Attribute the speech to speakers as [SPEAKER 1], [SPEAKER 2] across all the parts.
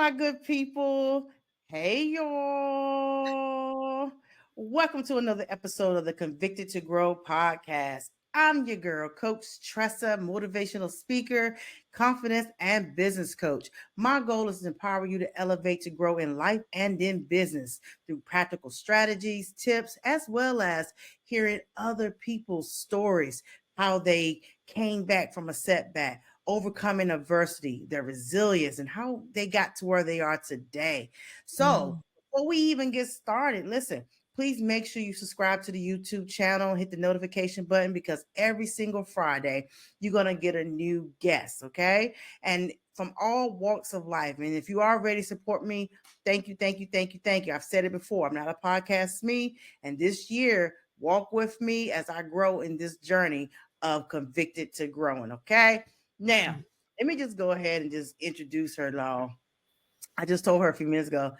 [SPEAKER 1] my good people. Hey, y'all. Welcome to another episode of the Convicted to Grow podcast. I'm your girl, Coach Tressa, motivational speaker, confidence, and business coach. My goal is to empower you to elevate to grow in life and in business through practical strategies, tips, as well as hearing other people's stories, how they came back from a setback, overcoming adversity, their resilience, and how they got to where they are today. So, before we even get started, listen, please make sure you subscribe to the YouTube channel, hit the notification button, because every single Friday you're going to get a new guest, okay? And from all walks of life. And if you already support me, thank you, thank you, thank you, thank you. I've said it before. I'm not a podcast me. And this year, walk with me as I grow in this journey of convicted to growing, okay? Now, let me just go ahead and just introduce her, Law. I just told her a few minutes ago.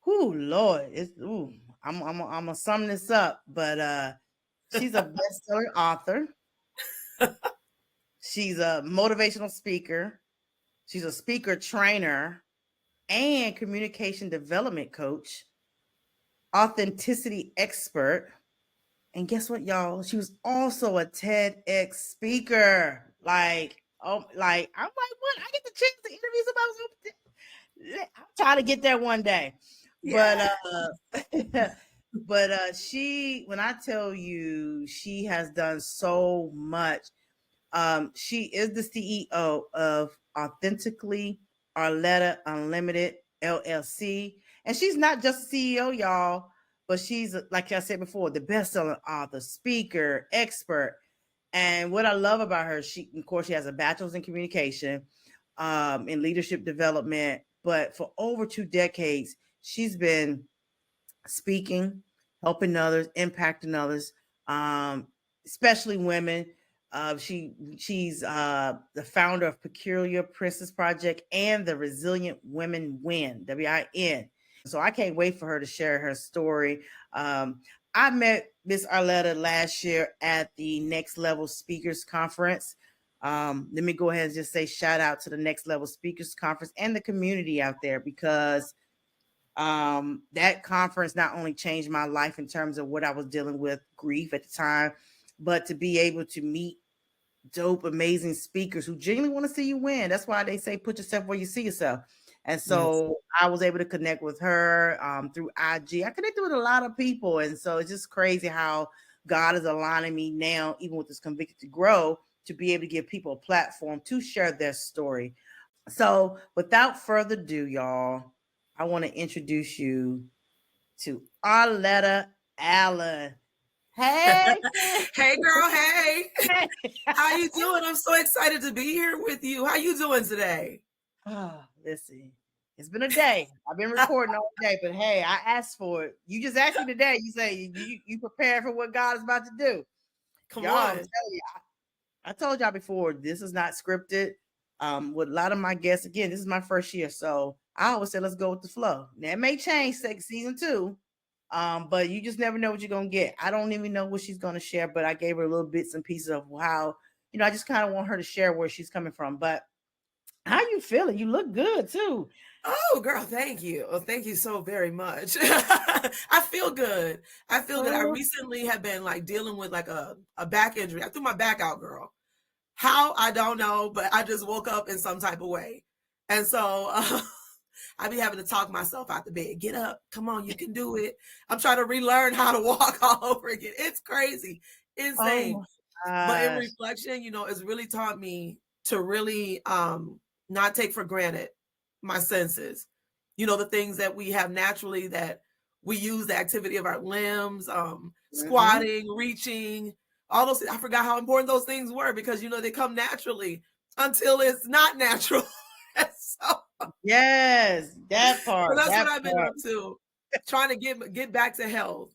[SPEAKER 1] Whoo, Lord, I'm gonna sum this up, but she's a best-selling author. She's a motivational speaker. She's a speaker trainer and communication development coach, authenticity expert. And guess what, y'all? She was also a TEDx speaker. I'm like, what? I get the chance to interview somebody. I'm trying to get there one day. Yeah. But she, when I tell you, she has done so much. She is the CEO of Authentically Arletta Unlimited LLC. And she's not just a CEO, y'all, but she's, like I said before, the best-selling author, speaker, expert. And what I love about her, she, of course, she has a bachelor's in communication, in leadership development. But for over 2 decades, she's been speaking, helping others, impacting others, especially women. She's the founder of Peculiar Princess Project and the Resilient Women Win, WIN. So I can't wait for her to share her story. I met Miss Arletta last year at the Next Level Speakers Conference. Let me go ahead and just say shout out to the Next Level Speakers Conference and the community out there, because that conference not only changed my life in terms of what I was dealing with, grief at the time, but to be able to meet dope, amazing speakers who genuinely want to see you win. That's why they say put yourself where you see yourself. And so I was able to connect with her through IG. I connected with a lot of people. And so it's just crazy how God is aligning me now, even with this Convicted to Grow, to be able to give people a platform to share their story. So without further ado, y'all, I want to introduce you to Arletta Allen. Hey.
[SPEAKER 2] Hey girl, hey. How you doing? I'm so excited to be here with you. How you doing today?
[SPEAKER 1] Listen, it's been a day. I've been recording all day, but hey, I asked for it. You just asked me today. You say you prepared for what God is about to do.
[SPEAKER 2] Come
[SPEAKER 1] y'all,
[SPEAKER 2] on.
[SPEAKER 1] I'm telling you, I told y'all before, this is not scripted. With a lot of my guests, again, this is my first year, so I always say let's go with the flow. Now it may change season 2, but you just never know what you're gonna get. I don't even know what she's gonna share, but I gave her a little bits and pieces of how, I just kind of want her to share where she's coming from. But how you feeling? You look good too.
[SPEAKER 2] Oh, girl, thank you. Oh, thank you so very much. I feel good. I feel good. I recently have been like dealing with like a back injury. I threw my back out, girl. How? I don't know, but I just woke up in some type of way. And so I be having to talk myself out the bed. Get up. Come on, you can do it. I'm trying to relearn how to walk all over again. It's crazy. Insane. But in reflection, it's really taught me to really not take for granted my senses. The things that we have naturally, that we use the activity of our limbs, squatting, reaching, all those. I forgot how important those things were, because they come naturally until it's not natural. So,
[SPEAKER 1] yes, that part.
[SPEAKER 2] So that's
[SPEAKER 1] that
[SPEAKER 2] what I've been up to, trying to get back to health.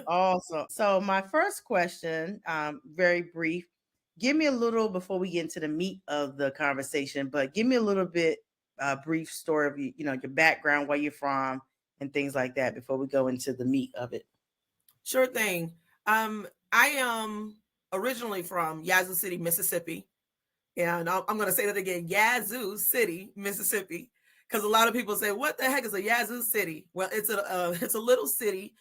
[SPEAKER 1] Awesome. So my first question, very brief. Give me a little, before we get into the meat of the conversation, but give me a little bit brief story of your background, where you're from, and things like that before we go into the meat of it.
[SPEAKER 2] Sure thing. I am originally from Yazoo City, Mississippi. And I'm going to say that again, Yazoo City, Mississippi. because a lot of people say, what the heck is a Yazoo City? Well, it's a little city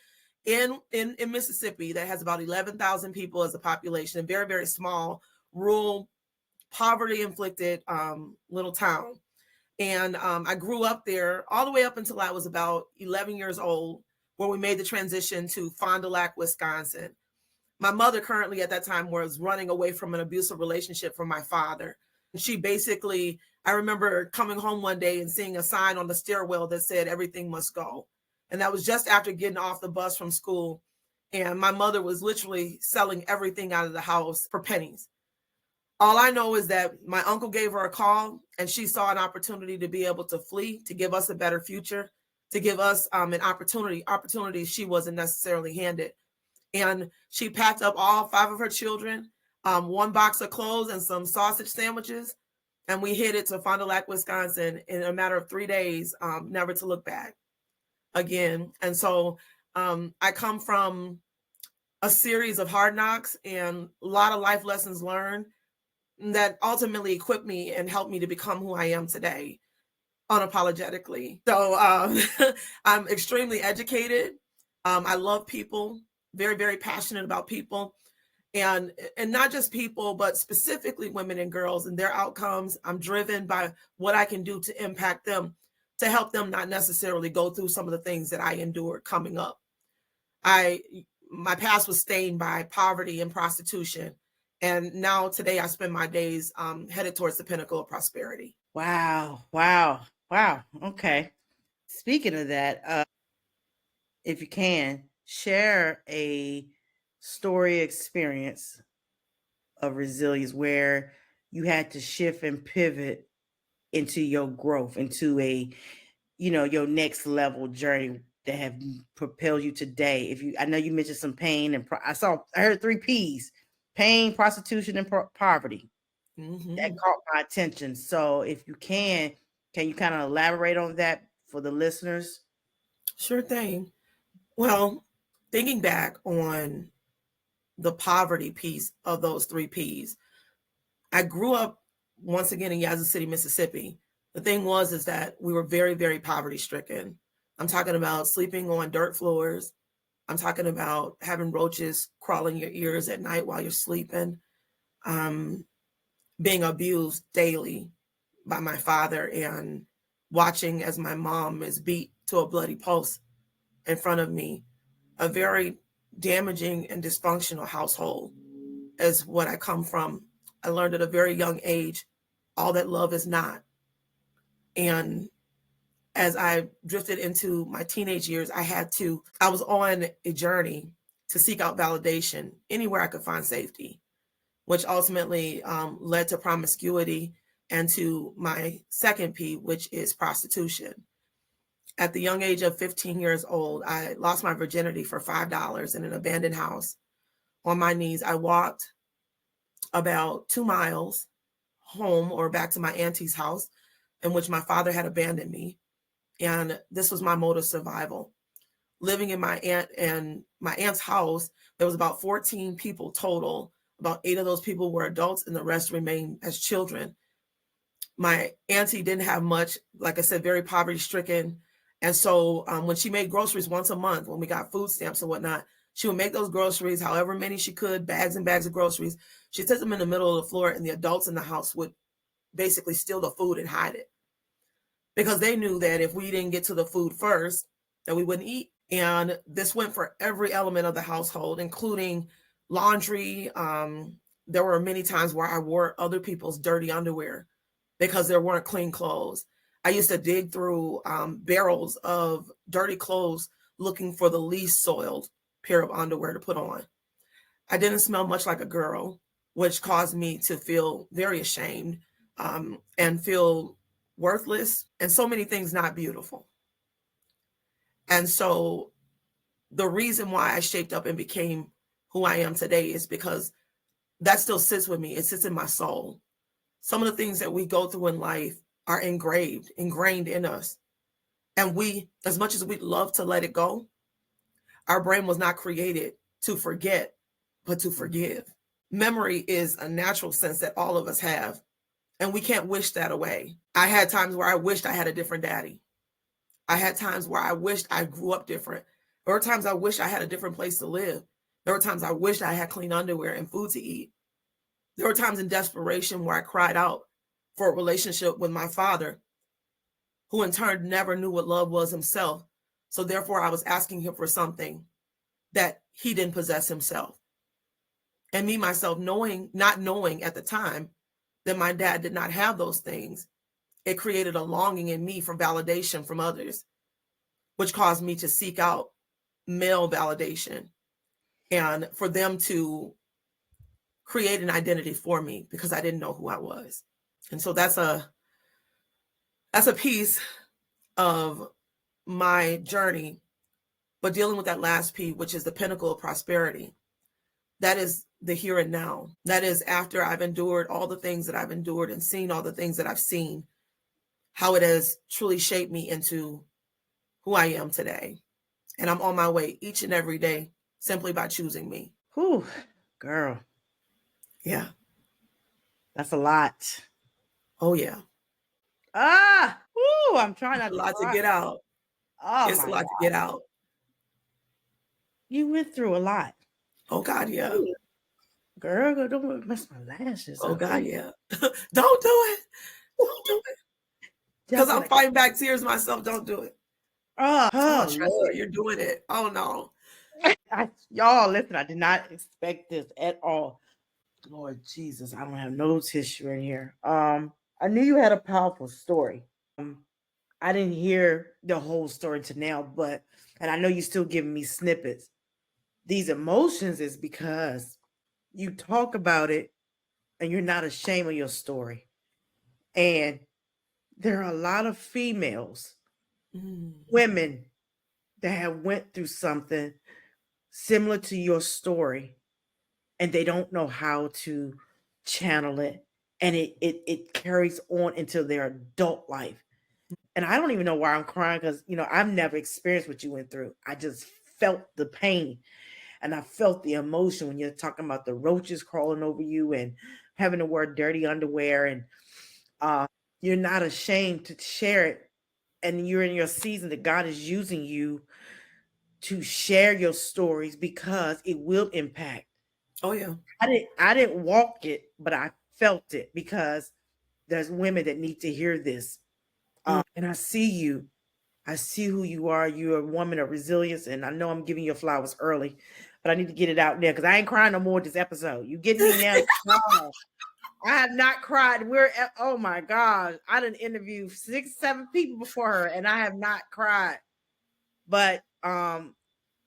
[SPEAKER 2] in Mississippi that has about 11,000 people as a population, very, very small, rural, poverty-inflicted little town. And I grew up there all the way up until I was about 11 years old, where we made the transition to Fond du Lac, Wisconsin. My mother currently at that time was running away from an abusive relationship from my father. And she basically, I remember coming home one day and seeing a sign on the stairwell that said, everything must go. And that was just after getting off the bus from school. And my mother was literally selling everything out of the house for pennies. All I know is that my uncle gave her a call and she saw an opportunity to be able to flee, to give us a better future, to give us an opportunity she wasn't necessarily handed. And she packed up all 5 of her children, 1 box of clothes and some sausage sandwiches. And we headed to Fond du Lac, Wisconsin in a matter of 3 days, never to look back again. And so I come from a series of hard knocks and a lot of life lessons learned that ultimately equipped me and helped me to become who I am today, unapologetically. So I'm extremely educated. I love people, very, very passionate about people, and not just people, but specifically women and girls and their outcomes. I'm driven by what I can do to impact them, to help them not necessarily go through some of the things that I endured coming up. My past was stained by poverty and prostitution. And now today I spend my days headed towards the pinnacle of prosperity.
[SPEAKER 1] Wow. Wow. Wow. Okay. Speaking of that, if you can, share a story experience of resilience where you had to shift and pivot into your growth, into a, your next level journey that have propelled you today. I know you mentioned some pain and I heard 3 P's: pain, prostitution, and poverty.
[SPEAKER 2] Mm-hmm.
[SPEAKER 1] That caught my attention. So if you can you kind of elaborate on that for the listeners?
[SPEAKER 2] Sure thing. Well, thinking back on the poverty piece of those 3 P's, I grew up once again in Yazoo City, Mississippi. The thing is that we were very, very poverty stricken. I'm talking about sleeping on dirt floors. I'm talking about having roaches crawling your ears at night while you're sleeping. Being abused daily by my father and watching as my mom is beat to a bloody pulse in front of me. A very damaging and dysfunctional household is what I come from. I learned at a very young age, all that love is not. And as I drifted into my teenage years, I was on a journey to seek out validation anywhere I could find safety, which ultimately led to promiscuity and to my second P, which is prostitution. At the young age of 15 years old, I lost my virginity for $5 in an abandoned house. On my knees, I walked about 2 miles home or back to my auntie's house in which my father had abandoned me. And this was my mode of survival. Living in my aunt's house, there was about 14 people total. About 8 of those people were adults and the rest remained as children. My auntie didn't have much, like I said, very poverty stricken. And so when she made groceries once a month, when we got food stamps and whatnot, she would make those groceries, however many she could, bags and bags of groceries. She'd set them in the middle of the floor and the adults in the house would basically steal the food and hide it. Because they knew that if we didn't get to the food first, that we wouldn't eat. And this went for every element of the household, including laundry. There were many times where I wore other people's dirty underwear because there weren't clean clothes. I used to dig through barrels of dirty clothes looking for the least soiled pair of underwear to put on. I didn't smell much like a girl, which caused me to feel very ashamed and feel worthless and so many things not beautiful. And so the reason why I shaped up and became who I am today is because that still sits with me. It sits in my soul. Some of the things that we go through in life are ingrained in us. And we, as much as we'd love to let it go, our brain was not created to forget, but to forgive. Memory is a natural sense that all of us have. And we can't wish that away. I had times where I wished I had a different daddy. I had times where I wished I grew up different. There were times I wished I had a different place to live. There were times I wished I had clean underwear and food to eat. There were times in desperation where I cried out for a relationship with my father, who in turn never knew what love was himself. So therefore, I was asking him for something that he didn't possess himself. And me, myself, not knowing at the time that my dad did not have those things, it created a longing in me for validation from others, which caused me to seek out male validation and for them to create an identity for me because I didn't know who I was. And so that's a piece of my journey. But dealing with that last P, which is the pinnacle of prosperity, that is the here and now. That is after I've endured all the things that I've endured and seen all the things that I've seen, how it has truly shaped me into who I am today. And I'm on my way each and every day simply by choosing me.
[SPEAKER 1] Whew, girl.
[SPEAKER 2] Yeah.
[SPEAKER 1] That's a lot.
[SPEAKER 2] Oh, yeah.
[SPEAKER 1] Whoo, I'm trying not
[SPEAKER 2] It's a lot
[SPEAKER 1] to cry.
[SPEAKER 2] to get out.
[SPEAKER 1] Oh,
[SPEAKER 2] It's
[SPEAKER 1] my
[SPEAKER 2] a lot
[SPEAKER 1] God.
[SPEAKER 2] to get out.
[SPEAKER 1] You went through a lot.
[SPEAKER 2] Oh, God, yeah.
[SPEAKER 1] Ooh. Girl, don't mess my lashes
[SPEAKER 2] Oh,
[SPEAKER 1] up.
[SPEAKER 2] God, yeah. Don't do it. Don't do it. Because I'm fighting back tears myself. Don't do it.
[SPEAKER 1] Oh,
[SPEAKER 2] Tressa,
[SPEAKER 1] Lord.
[SPEAKER 2] you're doing it. Oh, no.
[SPEAKER 1] Y'all, listen, I did not expect this at all. Lord Jesus, I don't have no tissue in here. I knew you had a powerful story. I didn't hear the whole story to now, and I know you're still giving me snippets. These emotions is because you talk about it and you're not ashamed of your story. And there are a lot of females, women that have went through something similar to your story, and they don't know how to channel it, and it carries on into their adult life. And I don't even know why I'm crying, because I've never experienced what you went through. I just felt the pain, and I felt the emotion when you're talking about the roaches crawling over you and having to wear dirty underwear, and you're not ashamed to share it. And you're in your season that God is using you to share your stories because it will impact.
[SPEAKER 2] Oh, yeah.
[SPEAKER 1] I didn't walk it, but I felt it, because there's women that need to hear this. And I see you. I see who you are. You're a woman of resilience, and I know I'm giving you flowers early, but I need to get it out there because I ain't crying no more this episode. You getting me now? No, I have not cried. Oh my gosh, I done interviewed 6, 7 people before her, and I have not cried. But and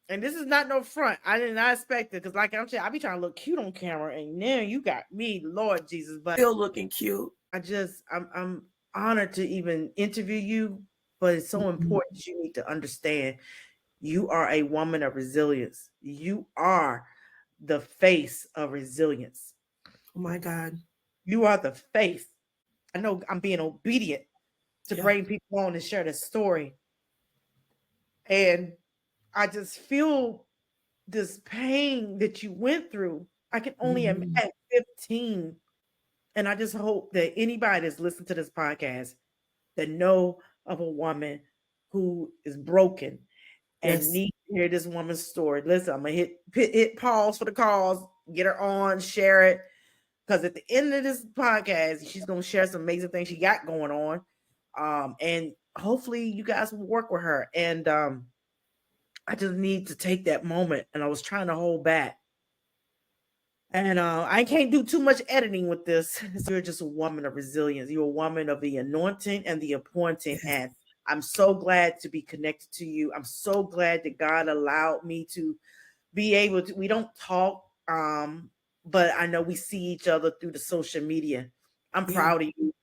[SPEAKER 1] this is not no front. I did not expect it, because like I'm saying, I be trying to look cute on camera, and now you got me, Lord Jesus. But
[SPEAKER 2] Still looking cute.
[SPEAKER 1] I'm honored to even interview you, but it's so important. You need to understand you are a woman of resilience. You are the face of resilience.
[SPEAKER 2] Oh, my God.
[SPEAKER 1] You are the face. I know I'm being obedient to
[SPEAKER 2] Yeah.
[SPEAKER 1] bring people on and share the story. And I just feel this pain that you went through. I can only imagine at 15. And I just hope that anybody that's listening to this podcast that know of a woman who is broken and
[SPEAKER 2] Yes.
[SPEAKER 1] need to hear this woman's story. Listen, I'm gonna hit pause for the cause, get her on, share it. Because at the end of this podcast, she's gonna share some amazing things she got going on. And hopefully you guys will work with her. And I just need to take that moment, and I was trying to hold back. And I can't do too much editing with this. You're just a woman of resilience. You're a woman of the anointing and the appointing.
[SPEAKER 2] Yes.
[SPEAKER 1] And I'm so glad to be connected to you. I'm so glad that God allowed me to be able to. We don't talk, but I know we see each other through the social media. I'm proud of you.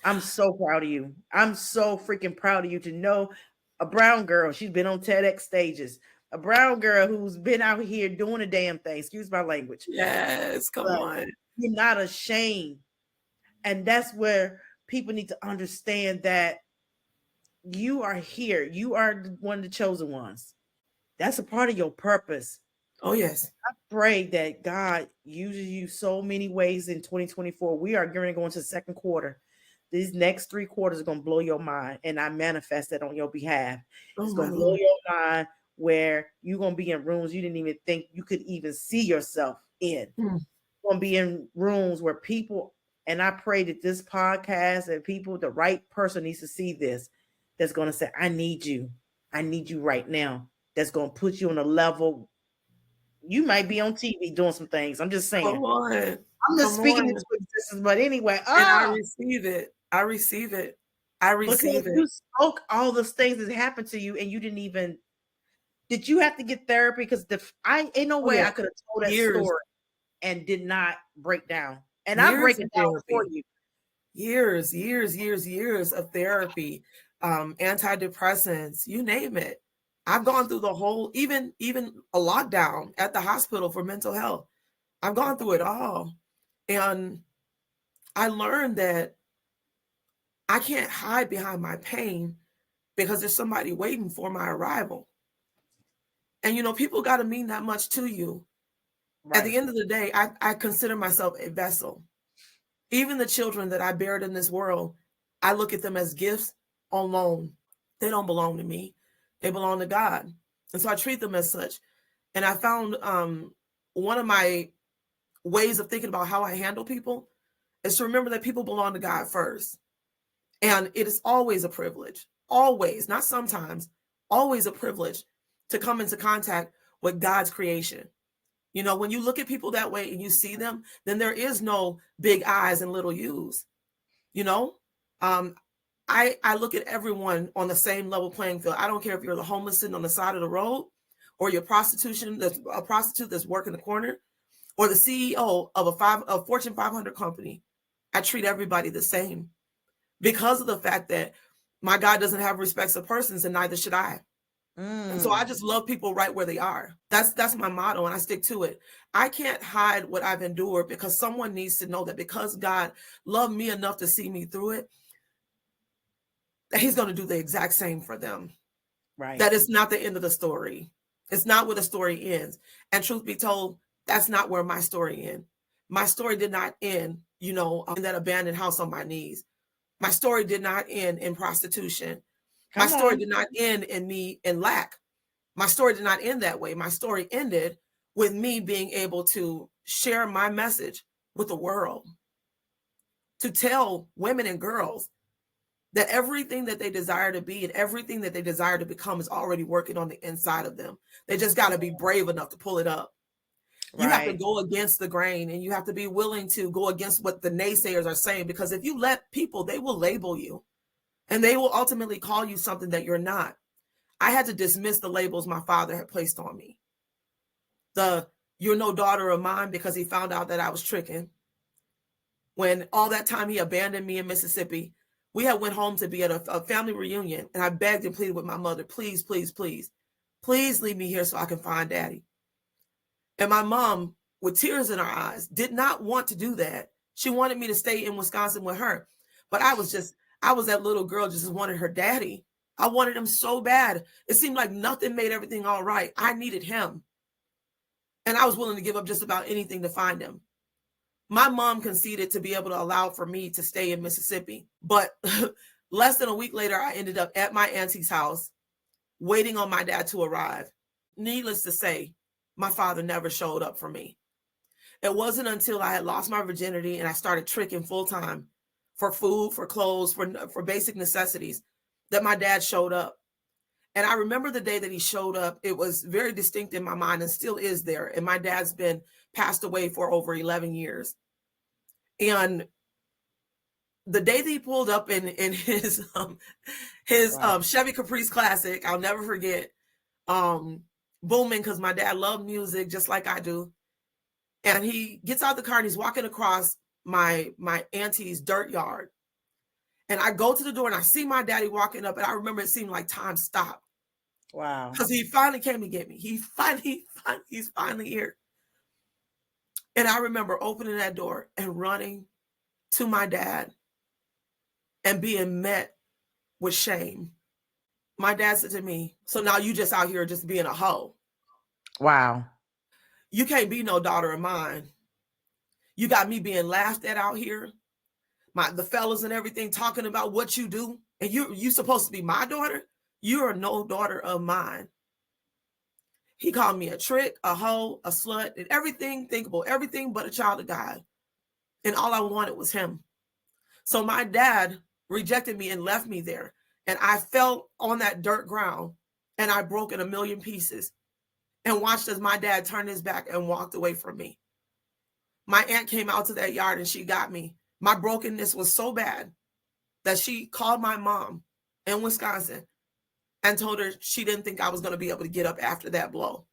[SPEAKER 1] I'm so proud of you. I'm so freaking proud of you to know a brown girl. She's been on TEDx stages. A brown girl who's been out here doing a damn thing. Excuse my language.
[SPEAKER 2] Yes, come on.
[SPEAKER 1] You're not ashamed. And that's where people need to understand that you are here. You are one of the chosen ones. That's a part of your purpose.
[SPEAKER 2] Oh, yes.
[SPEAKER 1] Pray that God uses you so many ways in 2024. We are going to go into the second quarter. These next 3 quarters are going to blow your mind, and I manifest that on your behalf.
[SPEAKER 2] Oh,
[SPEAKER 1] It's
[SPEAKER 2] my
[SPEAKER 1] going to blow
[SPEAKER 2] Lord.
[SPEAKER 1] your mind where you're going to be in rooms you didn't even think you could even see yourself in.
[SPEAKER 2] Mm.
[SPEAKER 1] You're going to be in rooms where people, and I pray that this podcast and people, the right person needs to see this, that's going to say, I need you. I need you right now. That's going to put you on a level. You might be on TV doing some things. I'm just saying.
[SPEAKER 2] Come on.
[SPEAKER 1] I'm just
[SPEAKER 2] Come
[SPEAKER 1] speaking
[SPEAKER 2] on.
[SPEAKER 1] into existence. But anyway,
[SPEAKER 2] And I receive it. I receive it. I receive
[SPEAKER 1] because
[SPEAKER 2] it.
[SPEAKER 1] you spoke all those things that happened to you, and you didn't even. Did you have to get therapy? Because I ain't no
[SPEAKER 2] Oh,
[SPEAKER 1] way
[SPEAKER 2] yeah.
[SPEAKER 1] I could have told that
[SPEAKER 2] Years.
[SPEAKER 1] story and did not break down. And I'm
[SPEAKER 2] Years
[SPEAKER 1] breaking
[SPEAKER 2] of
[SPEAKER 1] down for
[SPEAKER 2] therapy.
[SPEAKER 1] you.
[SPEAKER 2] Years of therapy, antidepressants, you name it. I've gone through the whole, even a lockdown at the hospital for mental health. I've gone through it all. And I learned that I can't hide behind my pain because there's somebody waiting for my arrival. And, people got to mean that much to you. Right. At the end of the day, I consider myself a vessel. Even the children that I buried in this world, I look at them as gifts on loan. They don't belong to me. They belong to God. And so I treat them as such. And I found one of my ways of thinking about how I handle people is to remember that people belong to God first. And it is always a privilege, always, not sometimes, always a privilege to come into contact with God's creation. When you look at people that way and you see them, then there is no big I's and little U's. I look at everyone on the same level playing field. I don't care if you're the homeless sitting on the side of the road, or you're a prostitute that's working the corner, or the CEO of a Fortune 500 company. I treat everybody the same because of the fact that my God doesn't have respects of persons, and neither should I. And so I just love people right where they are. That's my motto, and I stick to it. I can't hide what I've endured, because someone needs to know that because God loved me enough to see me through it, that He's going to do the exact same for them. Right. That is not the end of the story. It's not where the story ends. And truth be told, that's not where my story ends. My story did not end, in that abandoned house on my knees. My story did not end in prostitution. My story did not end in me in lack. My story did not end that way. My story ended with me being able to share my message with the world, to tell women and girls that everything that they desire to be and everything that they desire to become is already working on the inside of them. They just got to be brave enough to pull it up. You have to go against the grain, and you have to be willing to go against what the naysayers are saying, because if you let people, they will label you, and they will ultimately call you something that you're not. I had to dismiss the labels my father had placed on me. You're no daughter of mine, because he found out that I was tricking. When all that time he abandoned me in Mississippi, we had went home to be at a family reunion, and I begged and pleaded with my mother, please, please, please, please leave me here so I can find Daddy. And my mom, with tears in her eyes, did not want to do that. She wanted me to stay in Wisconsin with her. But I was that little girl just wanted her daddy. I wanted him so bad. It seemed like nothing made everything all right. I needed him. And I was willing to give up just about anything to find him. My mom conceded to be able to allow for me to stay in Mississippi. But less than a week later, I ended up at my auntie's house waiting on my dad to arrive. Needless to say, my father never showed up for me. It wasn't until I had lost my virginity and I started tricking full time for food, for clothes, for basic necessities, that my dad showed up. And I remember the day that he showed up. It was very distinct in my mind, and still is there. And my dad's been passed away for over 11 years. And the day that he pulled up in his Chevy Caprice Classic, I'll never forget, booming, because my dad loved music just like I do. And he gets out the car and he's walking across my auntie's dirt yard. And I go to the door and I see my daddy walking up, and I remember it seemed like time stopped. Wow. Because he finally came to get me. He's finally here. And I remember opening that door and running to my dad and being met with shame. My dad said to me, "So now you just out here just being a hoe." Wow. You can't be no daughter of mine. You got me being laughed at out here. The fellas and everything talking about what you do. And you supposed to be my daughter? You are no daughter of mine. He called me a trick, a hoe, a slut, and everything thinkable, everything but a child of God. And all I wanted was him. So my dad rejected me and left me there. And I fell on that dirt ground and I broke in a million pieces and watched as my dad turned his back and walked away from me. My aunt came out to that yard and she got me. My brokenness was so bad that she called my mom in Wisconsin and told her she didn't think I was going to be able to get up after that blow.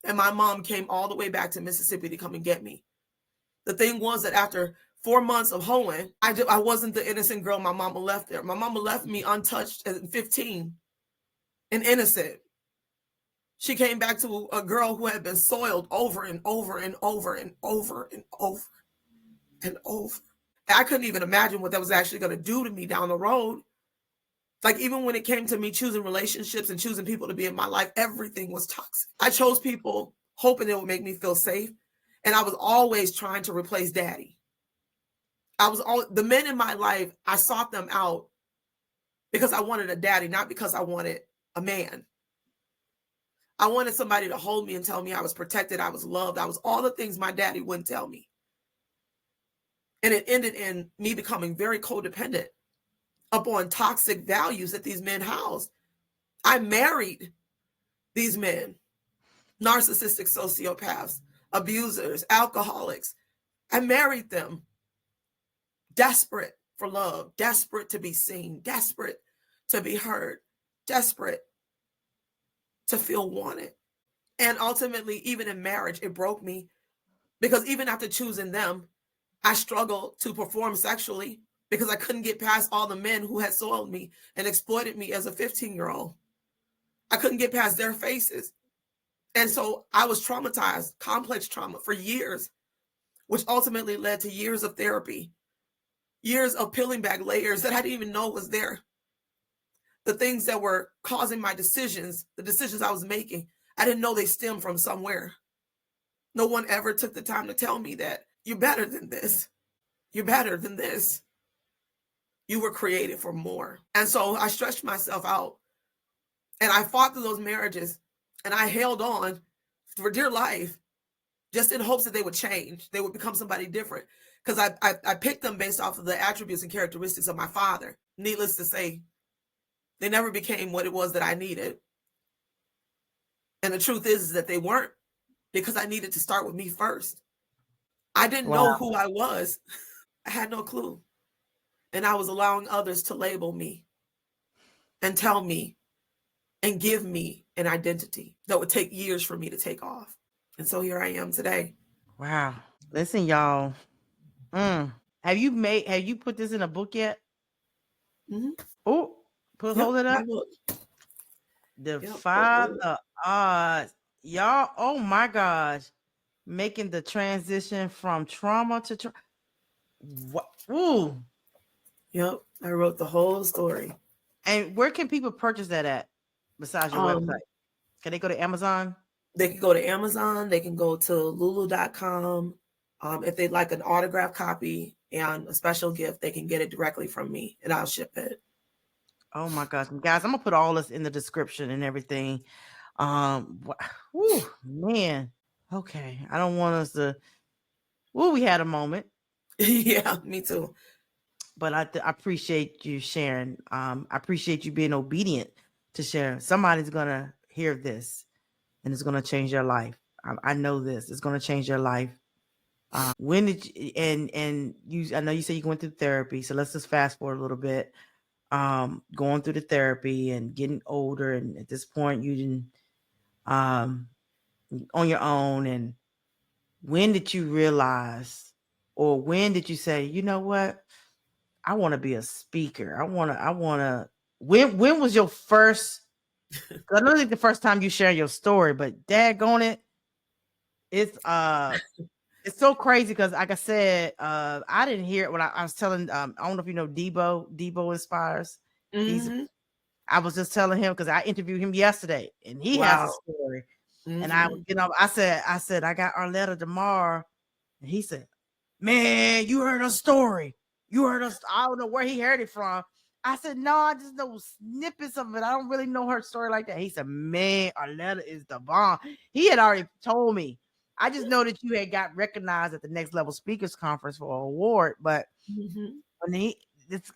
[SPEAKER 2] And my mom came all the way back to Mississippi to come and get me. The thing was that after 4 months of hoeing, I wasn't the innocent girl my mama left there. My mama left me untouched at 15 and innocent. She came back to a girl who had been soiled over and over and over and over and over and over. I couldn't even imagine what that was actually going to do to me down the road. Like, even when it came to me choosing relationships and choosing people to be in my life, everything was toxic. I chose people hoping it would make me feel safe. And I was always trying to replace daddy. The men in my life, I sought them out because I wanted a daddy, not because I wanted a man. I wanted somebody to hold me and tell me I was protected, I was loved, I was all the things my daddy wouldn't tell me. And it ended in me becoming very codependent upon toxic values that these men housed. I married these men, narcissistic sociopaths, abusers, alcoholics. I married them, desperate for love, desperate to be seen, desperate to be heard, desperate to feel wanted. And ultimately, even in marriage, it broke me because even after choosing them, I struggled to perform sexually because I couldn't get past all the men who had soiled me and exploited me as a 15-year-old. I couldn't get past their faces. And so I was traumatized, complex trauma for years, which ultimately led to years of therapy, years of peeling back layers that I didn't even know was there. The things that were causing my decisions, the decisions I was making, I didn't know they stemmed from somewhere. No one ever took the time to tell me that you're better than this. You're better than this. You were created for more. And so I stretched myself out and I fought through those marriages and I held on for dear life just in hopes that they would change. They would become somebody different because I picked them based off of the attributes and characteristics of my father. Needless to say, they never became what it was that I needed. And the truth is that they weren't, because I needed to start with me first. I didn't know who I was. I had no clue. And I was allowing others to label me and tell me and give me an identity that would take years for me to take off. And so here I am today.
[SPEAKER 1] Wow. Listen, y'all. Have you put this in a book yet?
[SPEAKER 2] Mm-hmm.
[SPEAKER 1] Oh, hold it up. Defy the odds. Y'all, oh my gosh. Making the transition from trauma to what? Ooh.
[SPEAKER 2] Yep. I wrote the whole story.
[SPEAKER 1] And where can people purchase that at besides your website? Can they go to Amazon?
[SPEAKER 2] They can go to Amazon. They can go to lulu.com. If they'd like an autographed copy and a special gift, they can get it directly from me and I'll ship it.
[SPEAKER 1] Oh my gosh. Guys, I'm going to put all this in the description and everything. Man. Okay. I don't want us to. We had a moment.
[SPEAKER 2] Yeah, me too.
[SPEAKER 1] But I appreciate you sharing. I appreciate you being obedient to share. Somebody's going to hear this and it's going to change their life. I know this. It's going to change their life. When did you, and you, I know you said you went through therapy. So let's just fast forward a little bit. Going through the therapy and getting older. And at this point you didn't, on your own. And when did you realize, or when did you say, you know what? I want to be a speaker. I want to, when was your first, I don't think the first time you share your story, but daggone it. It's so crazy because, like I said, I didn't hear it when I was telling. I don't know if you know Debo Inspires.
[SPEAKER 2] Mm-hmm.
[SPEAKER 1] I was just telling him because I interviewed him yesterday, and he has a story. And I, I said, I got Arletta tomorrow. And he said, man, you heard her story. You heard us. I don't know where he heard it from. I said, no, I just know snippets of it. I don't really know her story like that. He said, man, Arletta is the bomb. He had already told me. I just know that you had got recognized at the Next Level Speakers Conference for an award. But when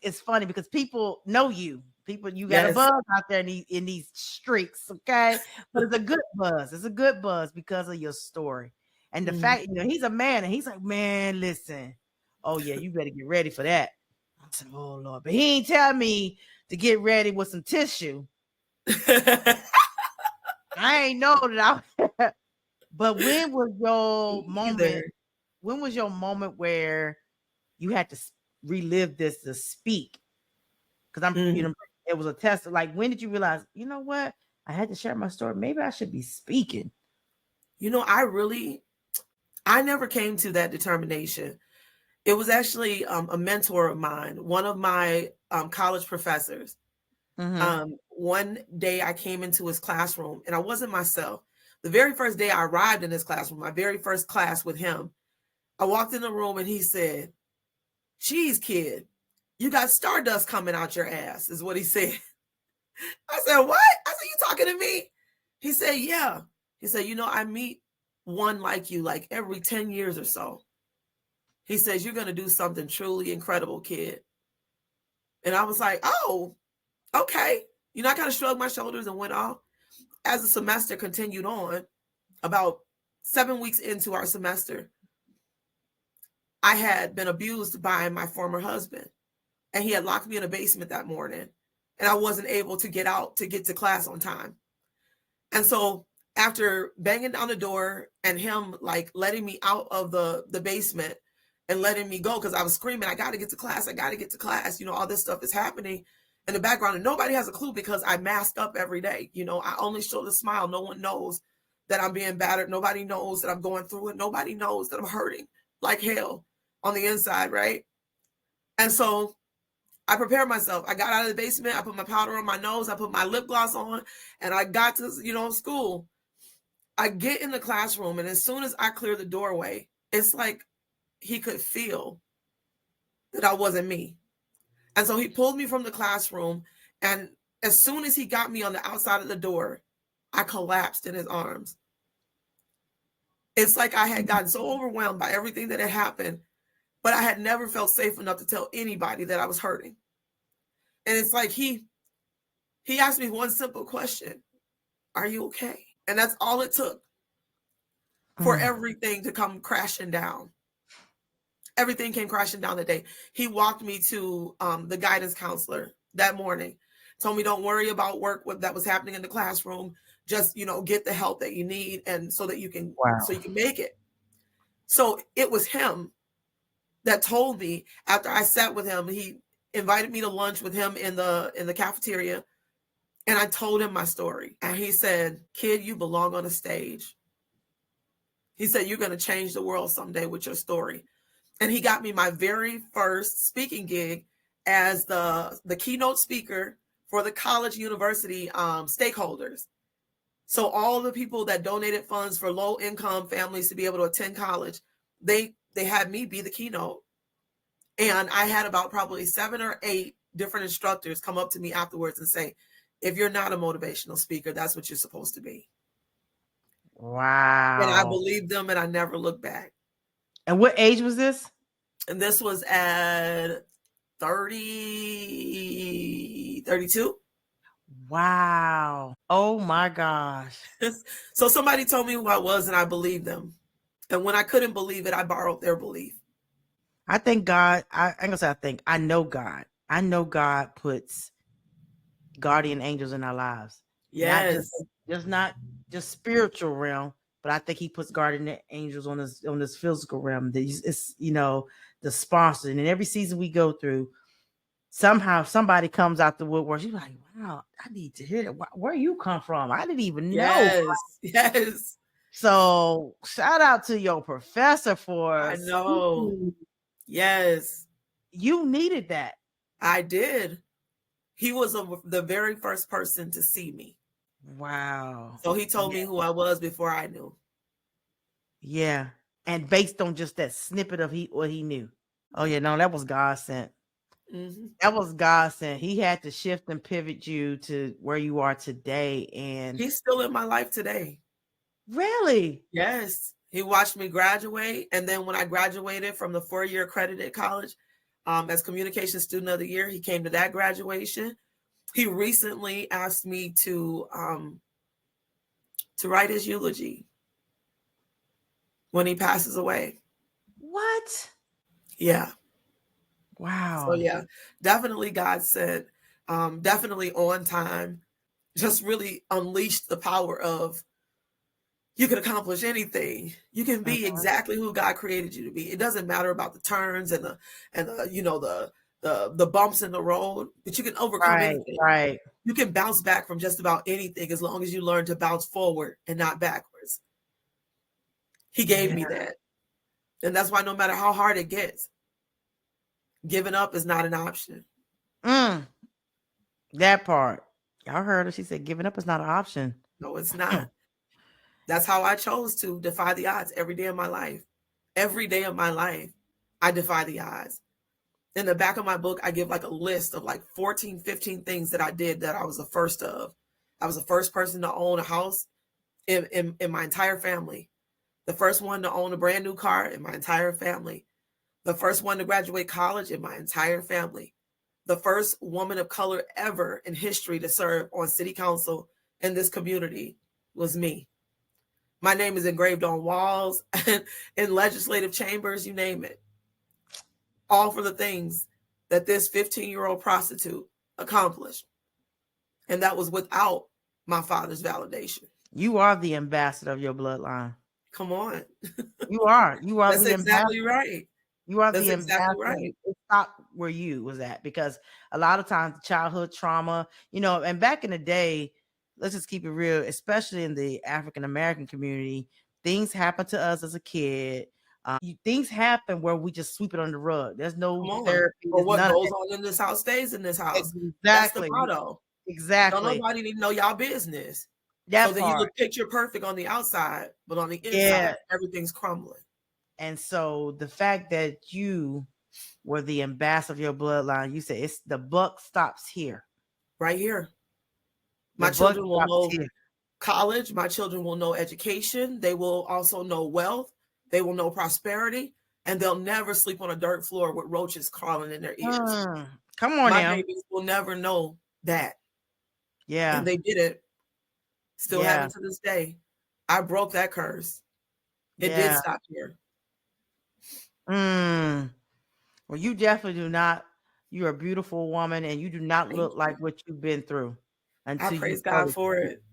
[SPEAKER 1] it's funny because people know you. People, you got a buzz out there in these streets, okay? But it's a good buzz. It's a good buzz because of your story. And the fact, he's a man, and he's like, man, listen. Oh, yeah, you better get ready for that. I said, oh, Lord. But he ain't tell me to get ready with some tissue. I ain't know that I But when was your moment? When was your moment where you had to relive this to speak? Because I'm, it was a test. Like, when did you realize, you know what? I had to share my story. Maybe I should be speaking.
[SPEAKER 2] I never came to that determination. It was actually a mentor of mine, one of my college professors. One day I came into his classroom and I wasn't myself. The very first day I arrived in his classroom, my very first class with him, I walked in the room and he said, geez, kid, you got stardust coming out your ass, is what he said. I said, what? I said, you talking to me? He said, yeah. He said, I meet one like you like every 10 years or so. He says, you're going to do something truly incredible, kid. And I was like, oh, okay. I kind of shrugged my shoulders and went off. As the semester continued on, about 7 weeks into our semester, I had been abused by my former husband. And he had locked me in a basement that morning. And I wasn't able to get out to get to class on time. And so after banging down the door and him like letting me out of the basement and letting me go, because I was screaming, I got to get to class. I got to get to class. All this stuff is happening in the background. And nobody has a clue because I mask up every day. I only show the smile. No one knows that I'm being battered. Nobody knows that I'm going through it. Nobody knows that I'm hurting like hell on the inside, right? And so I prepared myself. I got out of the basement. I put my powder on my nose. I put my lip gloss on, and I got to, school. I get in the classroom, and as soon as I clear the doorway, it's like he could feel that I wasn't me. And so he pulled me from the classroom, and as soon as he got me on the outside of the door, I collapsed in his arms. It's like I had gotten so overwhelmed by everything that had happened, but I had never felt safe enough to tell anybody that I was hurting. And it's like he asked me one simple question: are you okay? And that's all it took for everything to come crashing down. Everything came crashing down that day. He walked me to the guidance counselor that morning, told me, don't worry about work that was happening in the classroom. Just, get the help that you need, and so that you can, so you can make it. So it was him that told me, after I sat with him, he invited me to lunch with him in the cafeteria. And I told him my story. And he said, kid, you belong on a stage. He said, you're going to change the world someday with your story. And he got me my very first speaking gig as the keynote speaker for the college university stakeholders. So all the people that donated funds for low income families to be able to attend college, they had me be the keynote. And I had about probably 7 or 8 different instructors come up to me afterwards and say, if you're not a motivational speaker, that's what you're supposed to be.
[SPEAKER 1] Wow.
[SPEAKER 2] And I believed them, and I never looked back.
[SPEAKER 1] And what age was this?
[SPEAKER 2] And this was at 30, 32.
[SPEAKER 1] Wow. Oh my gosh.
[SPEAKER 2] So somebody told me who I was, and I believed them. And when I couldn't believe it, I borrowed their belief.
[SPEAKER 1] I think God, I ain't gonna say I think, I know God. I know God puts guardian angels in our lives.
[SPEAKER 2] Yes.
[SPEAKER 1] Not just spiritual realm, but I think he puts guardian angels on this physical realm. It's the sponsor. And in every season we go through, somehow somebody comes out the woodwork. You're like, wow, I need to hear that. Where you come from? I didn't even know.
[SPEAKER 2] Yes.
[SPEAKER 1] So shout out to your professor for
[SPEAKER 2] I know. Yes.
[SPEAKER 1] You needed that.
[SPEAKER 2] I did. He was the very first person to see me.
[SPEAKER 1] Wow.
[SPEAKER 2] So he told me who I was before I knew.
[SPEAKER 1] Yeah. And based on just that snippet of what he knew. Oh yeah, no, that was God sent.
[SPEAKER 2] Mm-hmm.
[SPEAKER 1] That was God sent. He had to shift and pivot you to where you are today. And
[SPEAKER 2] He's still in my life today.
[SPEAKER 1] really?
[SPEAKER 2] Yes. He watched me graduate. And then when I graduated from the 4-year accredited college as communication student of the year, he came to that graduation. He recently asked me to write his eulogy when he passes away.
[SPEAKER 1] What?
[SPEAKER 2] Yeah. So
[SPEAKER 1] Wow.
[SPEAKER 2] yeah, definitely God said, definitely on time, just really unleashed the power of you can accomplish anything. You can be
[SPEAKER 1] Mhm.
[SPEAKER 2] exactly who God created you to be. It doesn't matter about the turns and the you know the bumps in the road, but you can overcome
[SPEAKER 1] Right,
[SPEAKER 2] anything.
[SPEAKER 1] right.
[SPEAKER 2] You can bounce back from just about anything as long as you learn to bounce forward and not backwards. He gave
[SPEAKER 1] Yeah.
[SPEAKER 2] me that. And that's why no matter how hard it gets, giving up is not an option.
[SPEAKER 1] Mm, that part. Y'all heard her. She said giving up is not an option.
[SPEAKER 2] No, it's not. That's how I chose to defy the odds every day of my life. Every day of my life, I defy the odds. In the back of my book, I give like a list of like 14, 15 things that I did that I was the first of. I was the first person to own a house in my entire family. The first one to own a brand new car in my entire family. The first one to graduate college in my entire family. The first woman of color ever in history to serve on city council in this community was me. My name is engraved on walls and in legislative chambers, you name it. All for the things that this 15-year-old prostitute accomplished. And that was without my father's validation.
[SPEAKER 1] You are the ambassador of your bloodline.
[SPEAKER 2] Come on.
[SPEAKER 1] You are. You are
[SPEAKER 2] That's
[SPEAKER 1] the
[SPEAKER 2] exactly
[SPEAKER 1] ambassador.
[SPEAKER 2] right.
[SPEAKER 1] You are
[SPEAKER 2] That's
[SPEAKER 1] the
[SPEAKER 2] exactly
[SPEAKER 1] ambassador.
[SPEAKER 2] right.
[SPEAKER 1] It stopped where you was at because a lot of times childhood trauma, and back in the day, let's just keep it real, especially in the African American community, things happen to us as a kid. Things happen where we just sweep it on the rug. There's
[SPEAKER 2] Come
[SPEAKER 1] no
[SPEAKER 2] on.
[SPEAKER 1] therapy.
[SPEAKER 2] Or
[SPEAKER 1] There's
[SPEAKER 2] what
[SPEAKER 1] none of
[SPEAKER 2] goes on in this house stays in this
[SPEAKER 1] that.
[SPEAKER 2] house. That's the
[SPEAKER 1] Exactly.
[SPEAKER 2] motto. Don't
[SPEAKER 1] Exactly.
[SPEAKER 2] nobody need to know y'all business. So
[SPEAKER 1] That
[SPEAKER 2] that you
[SPEAKER 1] part.
[SPEAKER 2] look picture perfect on the outside, but on the
[SPEAKER 1] Yeah.
[SPEAKER 2] inside, everything's crumbling.
[SPEAKER 1] And so the fact that you were the ambassador of your bloodline, you said it's the buck stops here.
[SPEAKER 2] Right here.
[SPEAKER 1] The
[SPEAKER 2] My
[SPEAKER 1] buck
[SPEAKER 2] children will
[SPEAKER 1] stops
[SPEAKER 2] know
[SPEAKER 1] here.
[SPEAKER 2] college. My children will know education. They will also know wealth. They will know prosperity. And they'll never sleep on a dirt floor with roaches crawling in their ears.
[SPEAKER 1] Come on
[SPEAKER 2] My
[SPEAKER 1] now.
[SPEAKER 2] babies will never know that.
[SPEAKER 1] Yeah.
[SPEAKER 2] And they did it. Still
[SPEAKER 1] Yeah.
[SPEAKER 2] haven't to this day. I broke that curse. It did
[SPEAKER 1] Yeah.
[SPEAKER 2] stop here.
[SPEAKER 1] Well, you definitely do not. You're a beautiful woman and you do not
[SPEAKER 2] Thank
[SPEAKER 1] look
[SPEAKER 2] you.
[SPEAKER 1] like what you've been through
[SPEAKER 2] I
[SPEAKER 1] until you
[SPEAKER 2] praise God
[SPEAKER 1] told
[SPEAKER 2] for it.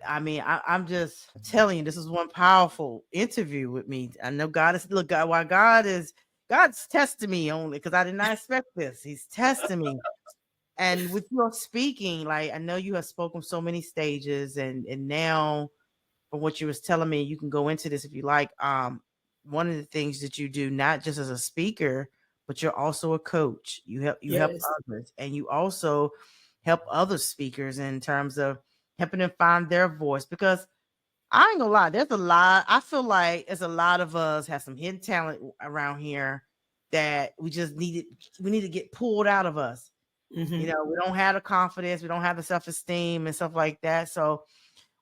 [SPEAKER 1] I mean, I'm just telling you, this is one powerful interview with me. I know God is look God. Why God's testing me only because I did not expect this. He's testing me, and with your speaking, like I know you have spoken so many stages, and now from what you was telling me, you can go into this if you like. One of the things that you do, not just as a speaker, but you're also a coach. You help
[SPEAKER 2] Yes.
[SPEAKER 1] others, and you also help other speakers in terms of helping them find their voice. Because I ain't gonna lie, there's a lot. I feel like there's a lot of us have some hidden talent around here that we need to get pulled out of us.
[SPEAKER 2] Mm-hmm.
[SPEAKER 1] We don't have the confidence, we don't have the self-esteem and stuff like that. So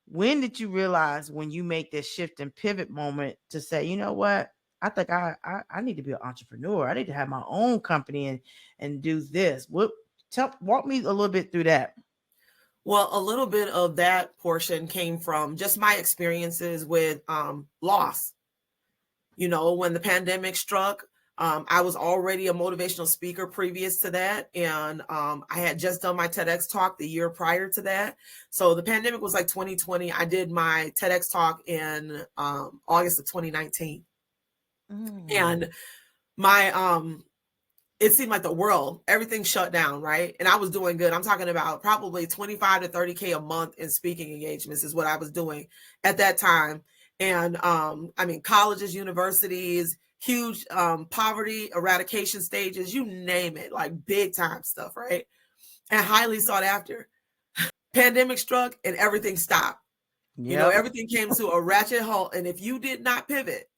[SPEAKER 1] when did you realize when you make this shift and pivot moment to say, you know what? I think I need to be an entrepreneur. I need to have my own company and do this. Walk me a little bit through that.
[SPEAKER 2] Well, a little bit of that portion came from just my experiences with loss. When the pandemic struck, I was already a motivational speaker previous to that. And I had just done my TEDx talk the year prior to that. So the pandemic was like 2020. I did my TEDx talk in August of 2019. And my it seemed like the world, everything shut down, right? And I was doing good. I'm talking about probably 25 to 30K a month in speaking engagements is what I was doing at that time. And I mean, colleges, universities, huge poverty eradication stages, you name it, like big time stuff, right? And highly sought after. Pandemic struck and everything stopped. You know,
[SPEAKER 1] Yep.
[SPEAKER 2] everything came to a ratchet halt. And if you did not pivot,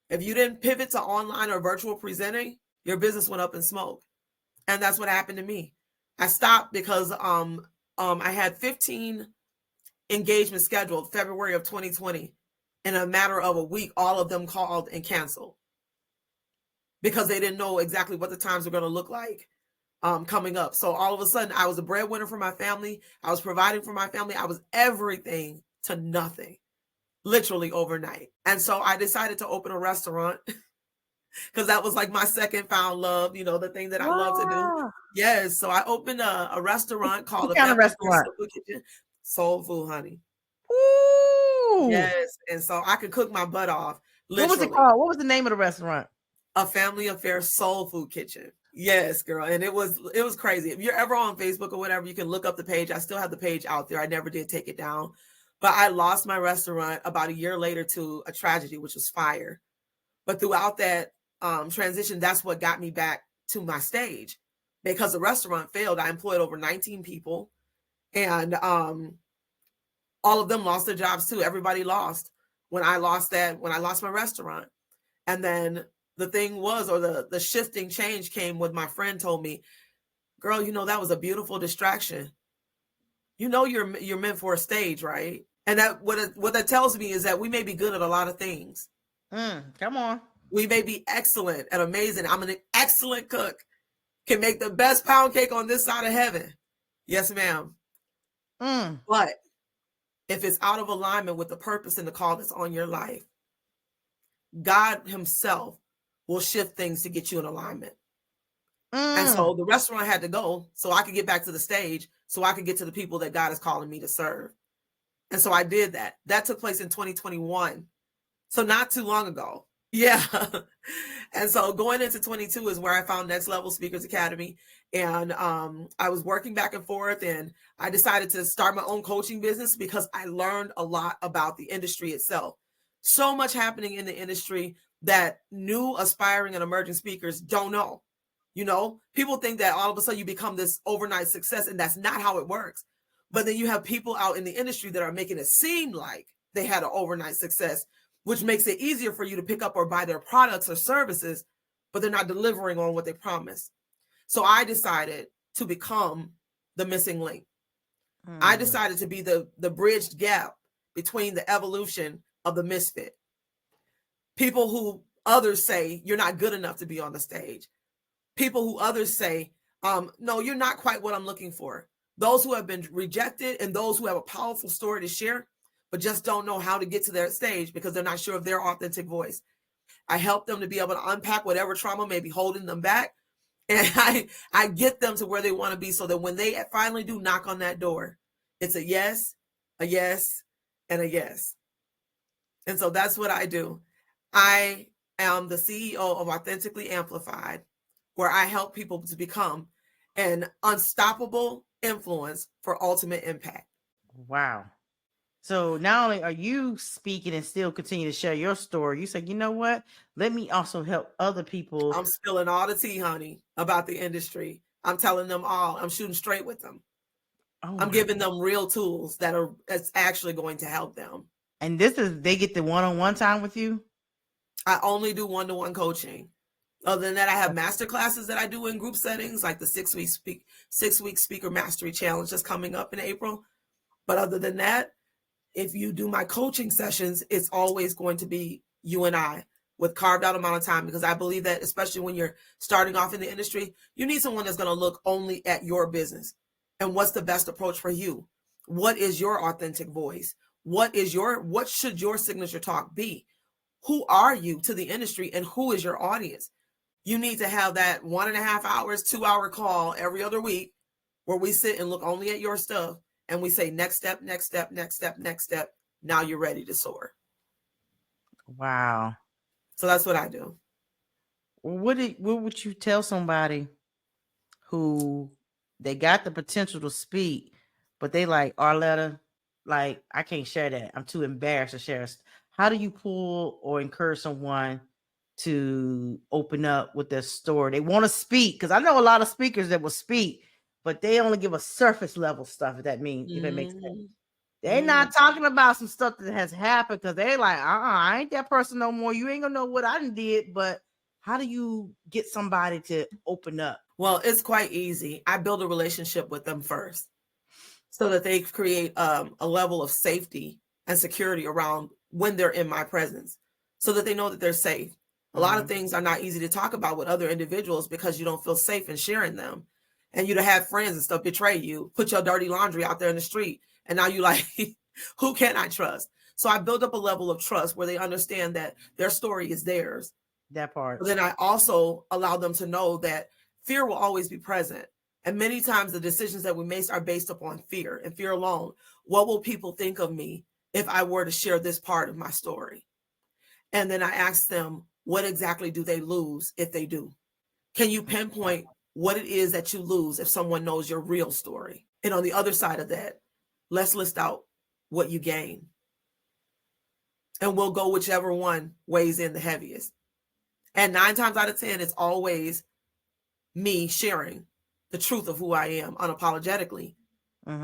[SPEAKER 2] if you didn't pivot to online or virtual presenting, your business went up in smoke. And that's what happened to me. I stopped because I had 15 engagements scheduled February of 2020. In a matter of a week, all of them called and canceled because they didn't know exactly what the times were going to look like coming up. So all of a sudden, I was a breadwinner for my family. I was providing for my family. I was everything to nothing, literally overnight. And so I decided to open a restaurant because that was like my second found love, you know, the thing that I love to do. Yes. So I opened a restaurant called
[SPEAKER 1] What
[SPEAKER 2] a
[SPEAKER 1] kind of
[SPEAKER 2] Family Affair
[SPEAKER 1] restaurant?
[SPEAKER 2] Soul Food Kitchen. Soul food, honey.
[SPEAKER 1] Ooh.
[SPEAKER 2] Yes. And so I could cook my butt off.
[SPEAKER 1] What was it
[SPEAKER 2] Literally.
[SPEAKER 1] called? What was the name of the restaurant?
[SPEAKER 2] A Family Affair Soul Food Kitchen. Yes, girl. And it was crazy. If you're ever on Facebook or whatever, you can look up the page. I still have the page out there. I never did take it down. But I lost my restaurant about a year later to a tragedy, which was fire. But throughout that transition, that's what got me back to my stage. Because the restaurant failed, I employed over 19 people. And all of them lost their jobs too. Everybody lost when I lost my restaurant. And then the thing was, or the shifting change came when my friend told me, girl, you know, that was a beautiful distraction. You know, you're meant for a stage, right? And that what that tells me is that we may be good at a lot of things.
[SPEAKER 1] Come on.
[SPEAKER 2] We may be excellent and amazing. I'm an excellent cook. Can make the best pound cake on this side of heaven. Yes, ma'am. But if it's out of alignment with the purpose and the call that's on your life, God himself will shift things to get you in alignment. And so the restaurant had to go so I could get back to the stage, so I could get to the people that God is calling me to serve. And so I did that. That took place in 2021. So not too long ago. Yeah. And so going into 22 is where I found Next Level Speakers Academy. And I was working back and forth, and I decided to start my own coaching business because I learned a lot about the industry itself. So much happening in the industry that new aspiring and emerging speakers don't know. You know, people think that all of a sudden you become this overnight success, and that's not how it works. But then you have people out in the industry that are making it seem like they had an overnight success, which makes it easier for you to pick up or buy their products or services, but they're not delivering on what they promised. So I decided to become the missing link. I decided to be the bridged gap between the evolution of the misfit. People who others say you're not good enough to be on the stage. People who others say, no, you're not quite what I'm looking for. Those who have been rejected and those who have a powerful story to share, but just don't know how to get to their stage because they're not sure of their authentic voice. I help them to be able to unpack whatever trauma may be holding them back. And I get them to where they want to be so that when they finally do knock on that door, it's a yes, and a yes. And so that's what I do. I am the CEO of Authentically Amplified, where I help people to become an unstoppable influence for ultimate impact.
[SPEAKER 1] Wow. So not only are you speaking and still continue to share your story, you say, you know what? Let me also help other people.
[SPEAKER 2] I'm spilling all the tea, honey, about the industry. I'm telling them all. I'm shooting straight with them. I'm giving them real tools that's actually going to help them.
[SPEAKER 1] And they get the one-on-one time with you?
[SPEAKER 2] I only do one-to-one coaching. Other than that, I have master classes that I do in group settings, like the 6-week speaker mastery challenge that's coming up in April. But other than that, if you do my coaching sessions, it's always going to be you and I with carved out amount of time, because I believe that especially when you're starting off in the industry, you need someone that's going to look only at your business and what's the best approach for you. What is your authentic voice? What should your signature talk be? Who are you to the industry and who is your audience? You need to have that 1.5 hours, 2-hour call every other week where we sit and look only at your stuff and we say, next step, next step, next step, next step. Now you're ready to soar.
[SPEAKER 1] Wow.
[SPEAKER 2] So that's what I do.
[SPEAKER 1] What would you tell somebody who they got the potential to speak, but they like, Arletta, like, I can't share that. I'm too embarrassed to share. How do you pull or encourage someone to open up with their story? They want to speak, because I know a lot of speakers that will speak, but they only give a surface level stuff, if that means, if it makes sense. They're
[SPEAKER 2] Mm.
[SPEAKER 1] not talking about some stuff that has happened because they're like, I ain't that person no more. You ain't gonna know what I done did, but how do you get somebody to open up?
[SPEAKER 2] Well, it's quite easy. I build a relationship with them first so that they create a level of safety and security around when they're in my presence so that they know that they're safe. A lot of things are not easy to talk about with other individuals because you don't feel safe in sharing them. And you'd have friends and stuff betray you, put your dirty laundry out there in the street. And now you like, who can I trust? So I build up a level of trust where they understand that their story is theirs.
[SPEAKER 1] That part.
[SPEAKER 2] But then I also allow them to know that fear will always be present. And many times the decisions that we make are based upon fear and fear alone. What will people think of me if I were to share this part of my story? And then I ask them, what exactly do they lose if they do? Can you pinpoint what it is that you lose if someone knows your real story? And on the other side of that, let's list out what you gain. And we'll go whichever one weighs in the heaviest. And 9 times out of 10, it's always me sharing the truth of who I am unapologetically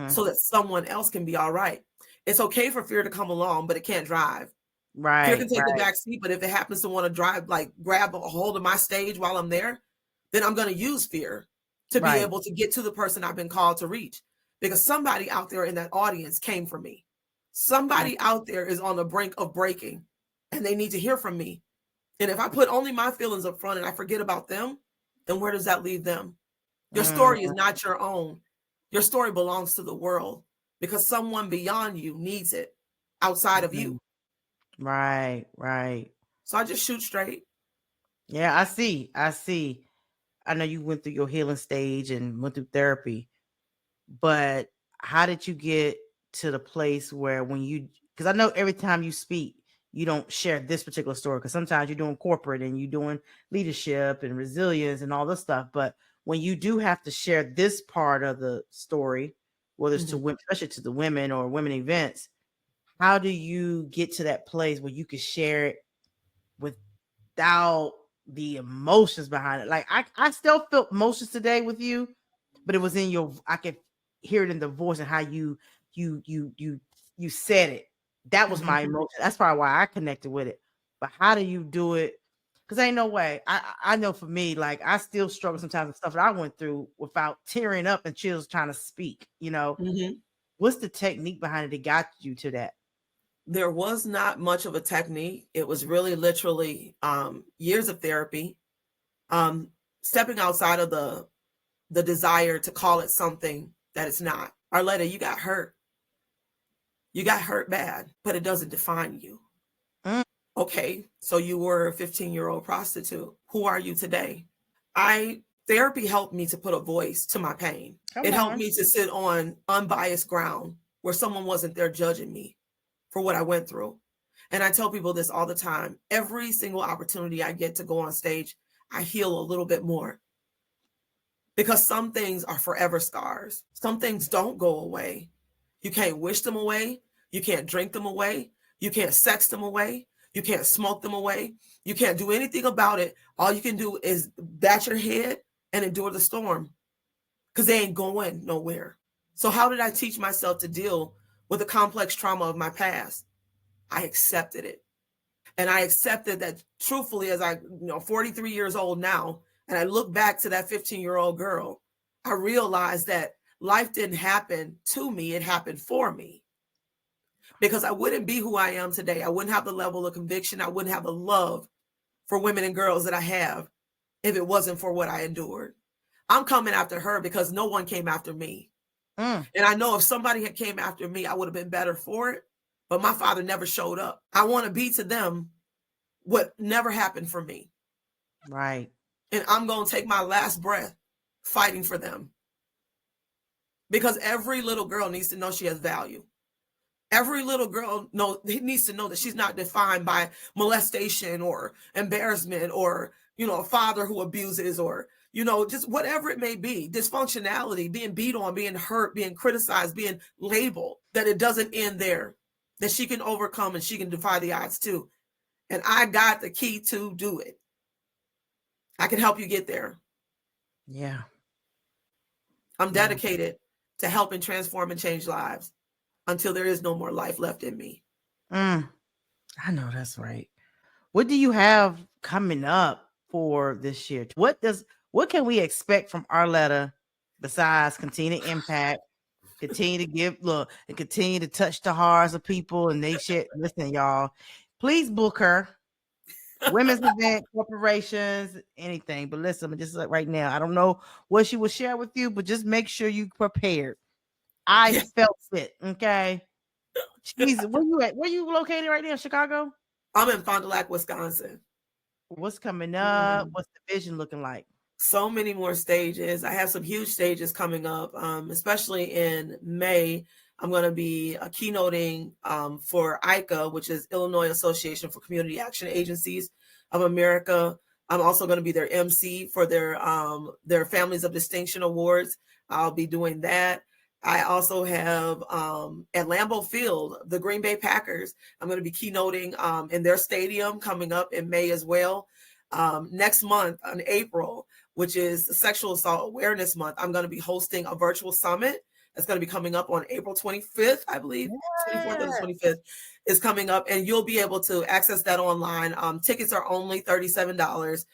[SPEAKER 2] so that someone else can be all right. It's okay for fear to come along, but it can't drive.
[SPEAKER 1] Right.
[SPEAKER 2] Fear can take the back seat, but if it happens to want to drive, like grab a hold of my stage while I'm there, then I'm going to use fear to be able to get to the person I've been called to reach. Because somebody out there in that audience came for me. Somebody out there is on the brink of breaking and they need to hear from me. And if I put only my feelings up front and I forget about them, then where does that leave them? Your story is not your own. Your story belongs to the world because someone beyond you needs it outside of you.
[SPEAKER 1] Right.
[SPEAKER 2] So I just shoot straight.
[SPEAKER 1] Yeah, I see. I know you went through your healing stage and went through therapy, but how did you get to the place where because I know every time you speak, you don't share this particular story because sometimes you're doing corporate and you're doing leadership and resilience and all this stuff. But when you do have to share this part of the story, whether it's to women, especially to the women or women events, how do you get to that place where you can share it without the emotions behind it? Like I still felt emotions today with you, but it was in I could hear it in the voice and how you said it. That was my emotion. That's probably why I connected with it. But how do you do it? Because ain't no way. I know for me, like I still struggle sometimes with stuff that I went through without tearing up and chills trying to speak. What's the technique behind it that got you to that?
[SPEAKER 2] There was not much of a technique. It was really literally years of therapy, stepping outside of the desire to call it something that it's not. Arletta, you got hurt. You got hurt bad, but it doesn't define you. Okay, so you were a 15-year-old prostitute. Who are you today? Therapy helped me to put a voice to my pain. It helped me to sit on unbiased ground where someone wasn't there judging me for what I went through. And I tell people this all the time. Every single opportunity I get to go on stage, I heal a little bit more. Because some things are forever scars. Some things don't go away. You can't wish them away. You can't drink them away. You can't sex them away. You can't smoke them away. You can't do anything about it. All you can do is bat your head and endure the storm because they ain't going nowhere. So how did I teach myself to deal with the complex trauma of my past? I accepted it. And I accepted that truthfully, as 43 years old now, and I look back to that 15-year-old girl, I realized that life didn't happen to me. It happened for me. Because I wouldn't be who I am today. I wouldn't have the level of conviction. I wouldn't have the love for women and girls that I have if it wasn't for what I endured. I'm coming after her because no one came after me. And I know if somebody had came after me, I would have been better for it. But my father never showed up. I want to be to them what never happened for me.
[SPEAKER 1] Right.
[SPEAKER 2] And I'm going to take my last breath fighting for them. Because every little girl needs to know she has value. Every little girl needs to know that she's not defined by molestation or embarrassment or, a father who abuses or, just whatever it may be, dysfunctionality, being beat on, being hurt, being criticized, being labeled, that it doesn't end there, that she can overcome and she can defy the odds too. And I got the key to do it. I can help you get there.
[SPEAKER 1] Yeah.
[SPEAKER 2] I'm dedicated to helping transform and change lives until there is no more life left in me.
[SPEAKER 1] I know that's right. What do you have coming up for this year? What can we expect from Arletta besides continue to impact, continue to give look, and continue to touch the hearts of people and they shit. Listen, y'all, please book her. Women's event, corporations, anything. But listen, just like right now, I don't know what she will share with you, but just make sure you prepared. I
[SPEAKER 2] Yeah.
[SPEAKER 1] felt it. Okay. She's where you at? Where you located right now? Chicago?
[SPEAKER 2] I'm in Fond du Lac, Wisconsin.
[SPEAKER 1] What's coming up? What's the vision looking like?
[SPEAKER 2] So many more stages. I have some huge stages coming up, especially in May. I'm going to be keynoting for ICA, which is Illinois Association for Community Action Agencies of America. I'm also going to be their MC for their Families of Distinction Awards. I'll be doing that. I also have at Lambeau Field, the Green Bay Packers. I'm going to be keynoting in their stadium coming up in May as well. Next month, in April, which is Sexual Assault Awareness Month, I'm going to be hosting a virtual summit that's going to be coming up on April 25th, I believe. 24th or the 25th is coming up, and you'll be able to access that online. Tickets are only $37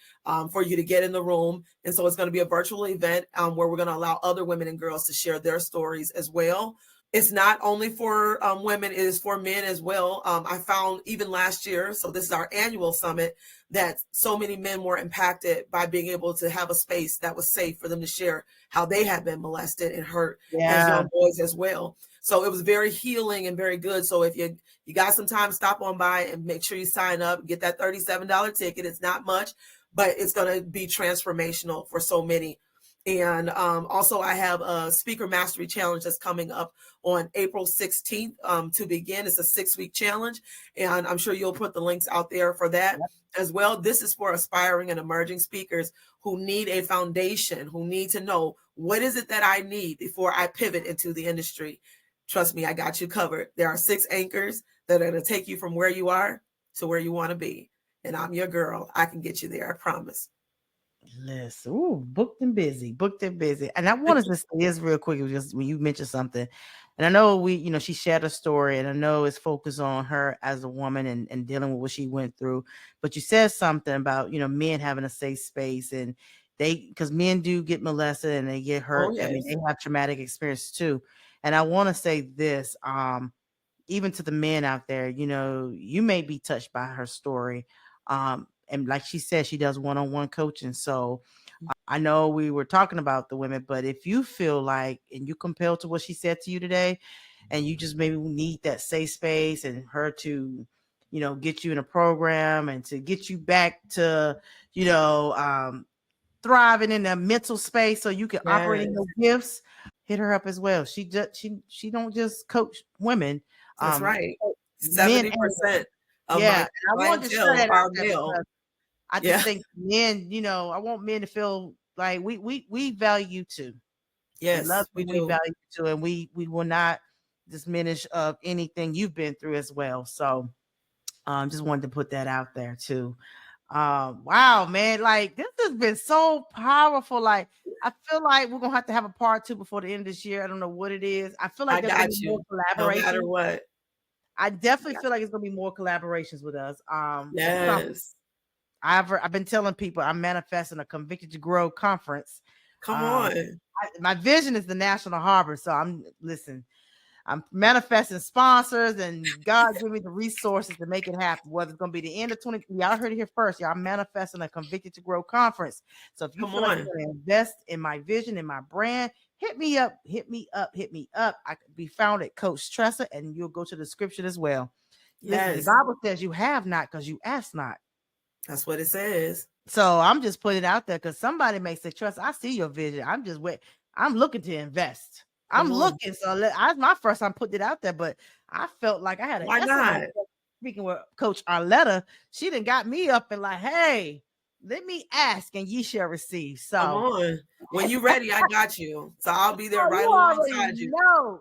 [SPEAKER 2] for you to get in the room. And so it's going to be a virtual event where we're going to allow other women and girls to share their stories as well. It's not only for women, it is for men as well. I found even last year, so this is our annual summit, that so many men were impacted by being able to have a space that was safe for them to share how they had been molested and hurt as young boys as well. So it was very healing and very good. So if you got some time, stop on by and make sure you sign up, get that $37 ticket. It's not much, but it's going to be transformational for so many. And also I have a Speaker Mastery Challenge that's coming up on April 16th to begin. It's a 6-week challenge. And I'm sure you'll put the links out there for that as well. This is for aspiring and emerging speakers who need a foundation, who need to know what is it that I need before I pivot into the industry. Trust me, I got you covered. There are 6 anchors that are going to take you from where you are to where you want to be. And I'm your girl. I can get you there. I promise.
[SPEAKER 1] Listen, ooh, booked and busy. And I wanted to say this real quick, just when you mentioned something. And I know she shared a story, and I know it's focused on her as a woman and dealing with what she went through. But you said something about, men having a safe space, and because men do get molested and they get hurt.
[SPEAKER 2] Oh, yes.
[SPEAKER 1] I mean, they have traumatic experience too. And I want to say this, even to the men out there, you may be touched by her story. And like she said, she does one-on-one coaching. So I know we were talking about the women, but if you feel like, and you compelled to what she said to you today, and you just maybe need that safe space and her to, get you in a program and to get you back to, thriving in a mental space so you can operate in your gifts, hit her up as well. She don't just coach women.
[SPEAKER 2] That's right.
[SPEAKER 1] Men
[SPEAKER 2] 70% of
[SPEAKER 1] I
[SPEAKER 2] my
[SPEAKER 1] want to share
[SPEAKER 2] clientele
[SPEAKER 1] that
[SPEAKER 2] are
[SPEAKER 1] out there
[SPEAKER 2] male.
[SPEAKER 1] because I just think men, I want men to feel like we value you too.
[SPEAKER 2] Yes,
[SPEAKER 1] we value you too, and we will not diminish of anything you've been through as well. So just wanted to put that out there too. Wow, man, like this has been so powerful. Like I feel like we're gonna have to have a part 2 before the end of this year. I don't know what it is. I feel like there's gonna be more collaboration.
[SPEAKER 2] No matter what.
[SPEAKER 1] I definitely feel like it's gonna be more collaborations with us.
[SPEAKER 2] Yes.
[SPEAKER 1] I've been telling people I'm manifesting a Convicted to Grow conference.
[SPEAKER 2] Come on.
[SPEAKER 1] My vision is the National Harbor, so I'm manifesting sponsors, and God give me the resources to make it happen. Whether it's going to be the end of 20, y'all heard it here first. Y'all, I'm manifesting a Convicted to Grow conference. So if you feel like you're going to invest in my vision, in my brand, hit me up. I could be found at Coach Tressa, and you'll go to the description as well. Yes. Listen, the Bible says you have not because you ask not.
[SPEAKER 2] That's what it says.
[SPEAKER 1] So I'm just putting it out there because somebody may say, Tressa, I see your vision. I'm looking to invest. I'm looking. So my first time putting it out there, but I felt like I had an
[SPEAKER 2] not?
[SPEAKER 1] Speaking with Coach Arletta, she done got me up and like, hey, let me ask and ye shall receive. So
[SPEAKER 2] come on. When you're ready, I got you. So I'll be there right alongside you.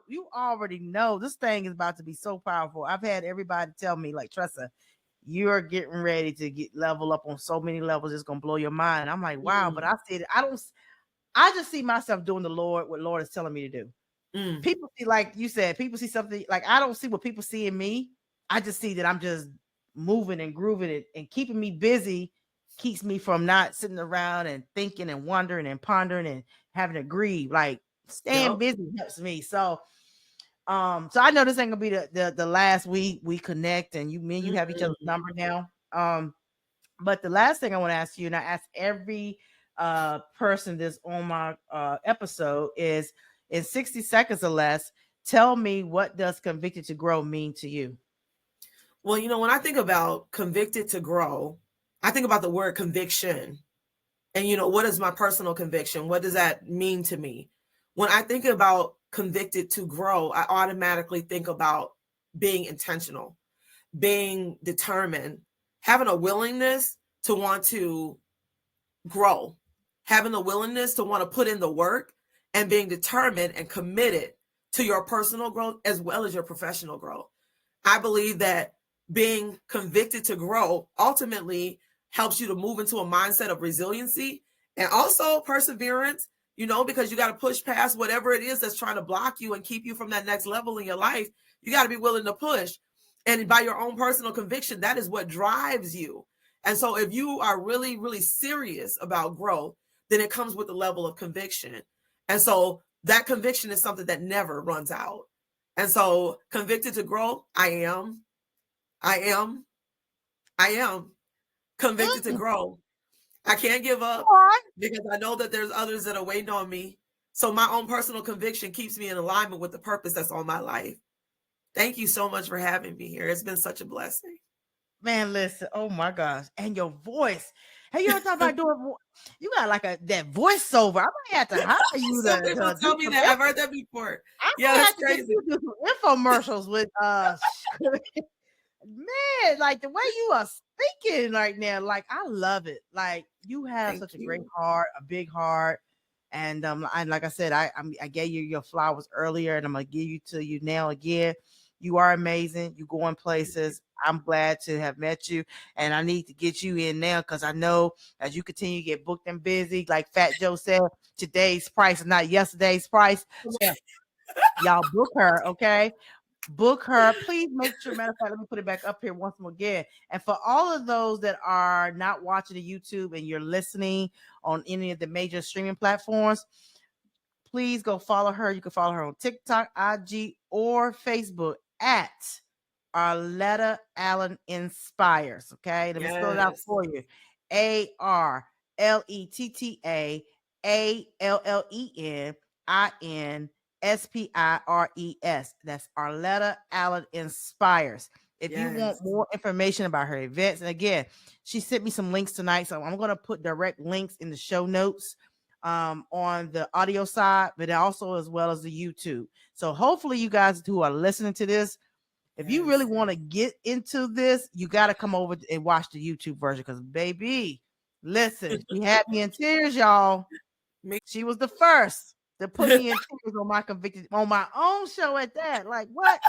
[SPEAKER 1] You already know this thing is about to be so powerful. I've had everybody tell me, like, Tressa, you're getting ready to get level up on so many levels. It's gonna blow your mind. I'm like, wow, but I said I just see myself doing what Lord is telling me to do.
[SPEAKER 2] Mm.
[SPEAKER 1] People see, like you said, people see something, like I don't see what people see in me. I just see that I'm just moving and grooving it, and keeping me busy keeps me from not sitting around and thinking and wondering and pondering and having to grieve. Like staying
[SPEAKER 2] Yep.
[SPEAKER 1] busy helps me. So I know this ain't gonna be the last week we connect, and me and you have each other's number now. But the last thing I want to ask you, and I ask every person that's on my episode, is in 60 seconds or less, tell me, what does convicted to grow mean to you?
[SPEAKER 2] Well, when I think about convicted to grow, I think about the word conviction. And, what is my personal conviction? What does that mean to me? When I think about convicted to grow, I automatically think about being intentional, being determined, having a willingness to want to grow, having a willingness to want to put in the work, and being determined and committed to your personal growth as well as your professional growth. I believe that being convicted to grow ultimately helps you to move into a mindset of resiliency and also perseverance, because you got to push past whatever it is that's trying to block you and keep you from that next level in your life. You got to be willing to push. And by your own personal conviction, that is what drives you. And so if you are really, really serious about growth, then it comes with a level of conviction. And so that conviction is something that never runs out. And so convicted to grow, I am convicted to grow. I can't give up because I know that there's others that are waiting on me. So my own personal conviction keeps me in alignment with the purpose that's on my life. Thank you so much for having me here. It's been such a blessing.
[SPEAKER 1] Man, listen, oh my gosh. And your voice. Have you ever thought about doing, you got like that voiceover. I might have to hire you
[SPEAKER 2] Some people tell me that. I've heard that before. Yeah, that's crazy.
[SPEAKER 1] You do some infomercials with man, like the way you are speaking right now, like I love it. Like you have such a great heart, a big heart. And like I said, I gave you your flowers earlier, and I'm gonna give you to you now again. You are amazing. You going places. I'm glad to have met you, and I need to get you in now because I know as you continue to get booked and busy, like Fat Joe said, today's price is not yesterday's price. Yeah. Y'all book her, okay? Book her. Please make sure, matter of fact, let me put it back up here once more again. And for all of those that are not watching the YouTube and you're listening on any of the major streaming platforms, please go follow her. You can follow her on TikTok, IG, or Facebook at Arletta Allen Inspires. Okay, let me spell it out for you. ARLETTA That's Arletta Allen Inspires. If you want more information about her events, and again, she sent me some links tonight, so I'm going to put direct links in the show notes on the audio side, but also as well as the YouTube. So hopefully you guys who are listening to this, if you really want to get into this, you got to come over and watch the YouTube version because, baby, listen, she had me in tears, y'all. She was the first to put me in tears on my own show at that. Like, what?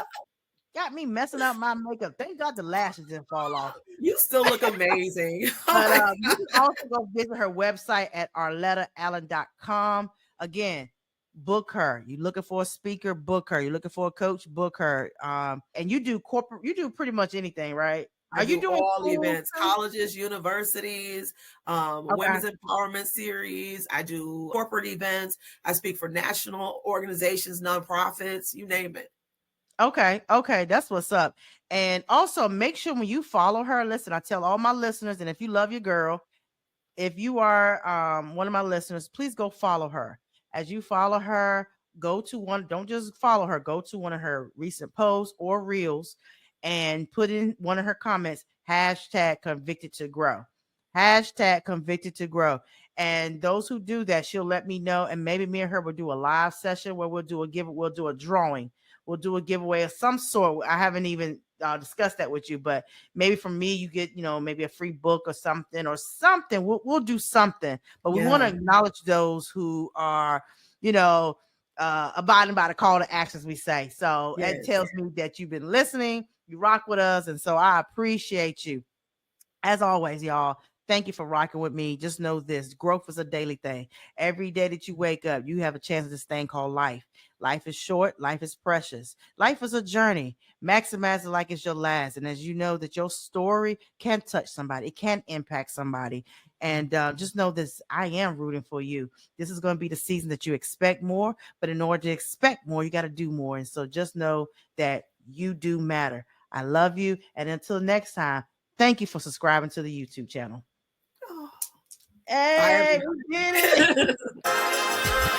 [SPEAKER 1] Got me messing up my makeup. Thank God the lashes didn't fall off.
[SPEAKER 2] You still look amazing.
[SPEAKER 1] But you can also go visit her website at arlettaallen.com. Again, book her. You looking for a speaker, book her. You looking for a coach, book her. And you do pretty much anything, right?
[SPEAKER 2] Are you doing all events, colleges, universities, women's empowerment series? I do corporate events. I speak for national organizations, nonprofits, you name it.
[SPEAKER 1] Okay, that's what's up. And also make sure when you follow her, listen, I tell all my listeners, and if you love your girl, if you are one of my listeners, please go follow her. As you follow her, don't just follow her, go to one of her recent posts or reels and put in one of her comments, #convicted to grow. #convicted to grow. And those who do that, she'll let me know. And maybe me and her will do a live session where we'll do a drawing. We'll do a giveaway of some sort. I haven't even discussed that with you, but maybe from me, you get, maybe a free book or something. We'll do something, but we want to acknowledge those who are, abiding by the call to actions we say. So it tells me that you've been listening, you rock with us. And so I appreciate you. As always, y'all, Thank you for rocking with me. Just know this: growth is a daily thing. Every day that you wake up, you have a chance of this thing called life. Life is short, life is precious. Life is a journey. Maximize it like it's your last. And as you know, that your story can touch somebody, it can impact somebody. And just know this: I am rooting for you. This is going to be the season that you expect more, but in order to expect more, you got to do more. And so just know that you do matter. I love you. And until next time, thank you for subscribing to the YouTube channel.
[SPEAKER 2] Oh. Bye,
[SPEAKER 1] Hey, we did it.
[SPEAKER 2] everybody.